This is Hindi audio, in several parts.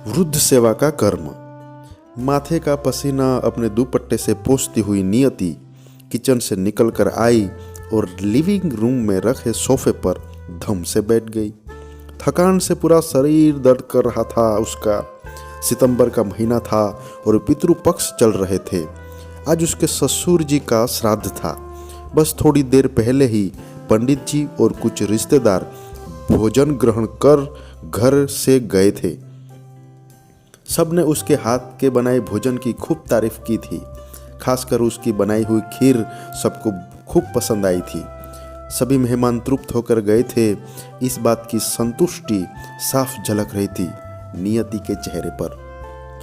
वृद्ध सेवा का कर्म। माथे का पसीना अपने दुपट्टे से पोंछती हुई नियति किचन से निकलकर आई और लिविंग रूम में रखे सोफे पर धम से बैठ गई। थकान से पूरा शरीर दर्द कर रहा था उसका। सितंबर का महीना था और पितृपक्ष चल रहे थे। आज उसके ससुर जी का श्राद्ध था। बस थोड़ी देर पहले ही पंडित जी और कुछ रिश्तेदार भोजन ग्रहण कर घर से गए थे। सबने उसके हाथ के बनाए भोजन की खूब तारीफ की थी। खासकर उसकी बनाई हुई खीर सबको खूब पसंद आई थी। सभी मेहमान तृप्त होकर गए थे। इस बात की संतुष्टि साफ झलक रही थी नियति के चेहरे पर।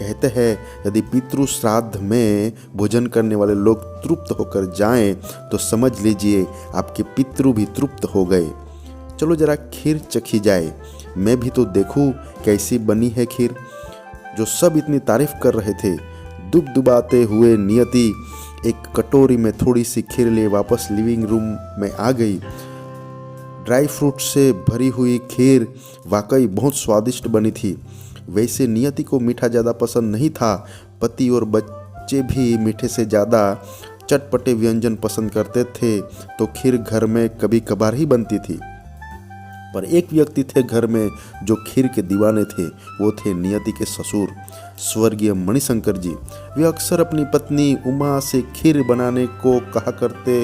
कहते हैं यदि पितृ श्राद्ध में भोजन करने वाले लोग तृप्त होकर जाएं तो समझ लीजिए आपके पितृ भी तृप्त हो गए। चलो जरा खीर चखी जाए, मैं भी तो देखूं कैसी बनी है खीर। जो सब इतनी तारीफ कर रहे थे। दुबदुबाते हुए नियति एक कटोरी में थोड़ी सी खीर लिए वापस लिविंग रूम में आ गई। ड्राई फ्रूट से भरी हुई खीर वाकई बहुत स्वादिष्ट बनी थी। वैसे नियति को मीठा ज़्यादा पसंद नहीं था। पति और बच्चे भी मीठे से ज़्यादा चटपटे व्यंजन पसंद करते थे, तो खीर घर में कभी कभार ही बनती थी। पर एक व्यक्ति थे घर में जो खीर के दीवाने थे। वो थे नियति के ससुर स्वर्गीय मणिशंकर जी। वे अक्सर अपनी पत्नी उमा से खीर बनाने को कहा करते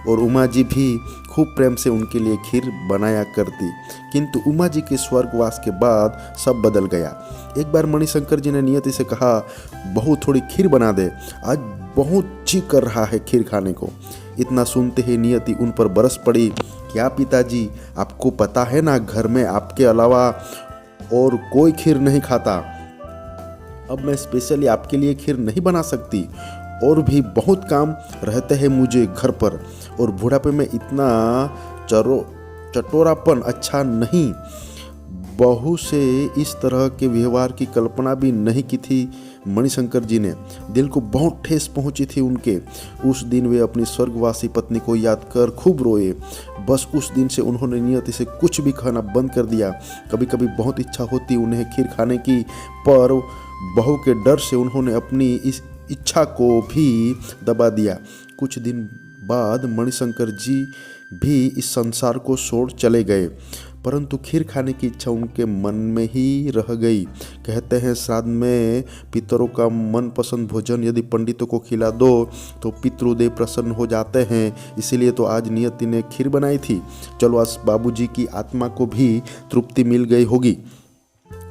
और उमा जी भी खूब प्रेम से उनके लिए खीर बनाया करती। किंतु उमा जी के स्वर्गवास के बाद सब बदल गया। एक बार मणिशंकर जी ने नियति से कहा, बहू थोड़ी खीर बना दे, आज बहुत जी कर रहा है खीर खाने को। इतना सुनते ही नियति उन पर बरस पड़ी। क्या पिताजी, आपको पता है ना घर में आपके अलावा और कोई खीर नहीं खाता। अब मैं स्पेशली आपके लिए खीर नहीं बना सकती। और भी बहुत काम रहते हैं मुझे घर पर, और बुढ़ापे में इतना चटोरापन अच्छा नहीं। बहू से इस तरह के व्यवहार की कल्पना भी नहीं की थी मणिशंकर जी ने। दिल को बहुत ठेस पहुंची थी उनके। उस दिन वे अपनी स्वर्गवासी पत्नी को याद कर खूब रोए। बस उस दिन से उन्होंने नियति से कुछ भी खाना बंद कर दिया। कभी कभी बहुत इच्छा होती उन्हें खीर खाने की, पर बहू के डर से उन्होंने अपनी इस इच्छा को भी दबा दिया। कुछ दिन बाद मणिशंकर जी भी इस संसार को छोड़ चले गए, परंतु खीर खाने की इच्छा उनके मन में ही रह गई। कहते हैं श्राद्ध में पितरों का मनपसंद भोजन यदि पंडितों को खिला दो तो पितृदेव प्रसन्न हो जाते हैं। इसीलिए तो आज नियति ने खीर बनाई थी। चलो आज बाबूजी की आत्मा को भी तृप्ति मिल गई होगी।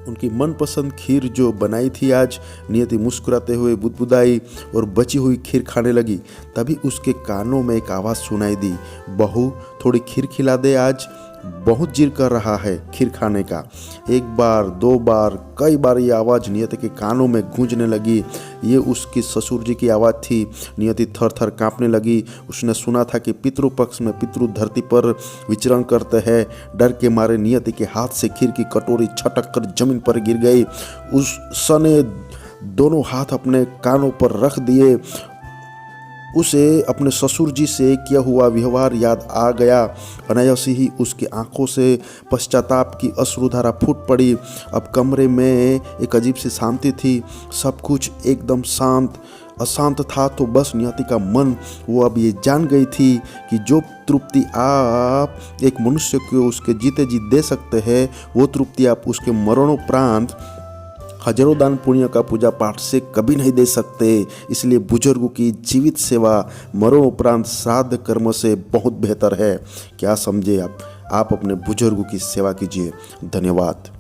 उनकी मनपसंद खीर जो बनाई थी आज नियति मुस्कुराते हुए बुदबुदाई और बची हुई खीर खाने लगी। तभी उसके कानों में एक आवाज़ सुनाई दी, बहू थोड़ी खीर खिला दे, आज बहुत जिद कर रहा है खीर खाने का। एक बार, दो बार, कई बार ये आवाज़ नियति के कानों में गूंजने लगी। ये उसकी ससुर जी की आवाज़ थी। नियति थर थर काँपने लगी। उसने सुना था कि पितृपक्ष में पितृ धरती पर विचरण करते हैं। डर के मारे नियति के हाथ से खीर की कटोरी छटक कर जमीन पर गिर गई। उसने दोनों हाथ अपने कानों पर रख दिए। उसे अपने ससुर जी से किया हुआ व्यवहार याद आ गया। अनायास ही उसकी आंखों से पश्चाताप की अश्रुधारा फूट पड़ी। अब कमरे में एक अजीब सी शांति थी। सब कुछ एकदम शांत। अशांत था तो बस नियति का मन। वो अब ये जान गई थी कि जो तृप्ति आप एक मनुष्य को उसके जीते जी दे सकते हैं, वो तृप्ति आप उसके मरणोपरांत हजारों दान पुण्य का पूजा पाठ से कभी नहीं दे सकते। इसलिए बुजुर्गों की जीवित सेवा मरणोपरांत श्राद्ध कर्म से बहुत बेहतर है। क्या समझे आप अपने बुजुर्गों की सेवा कीजिए। धन्यवाद।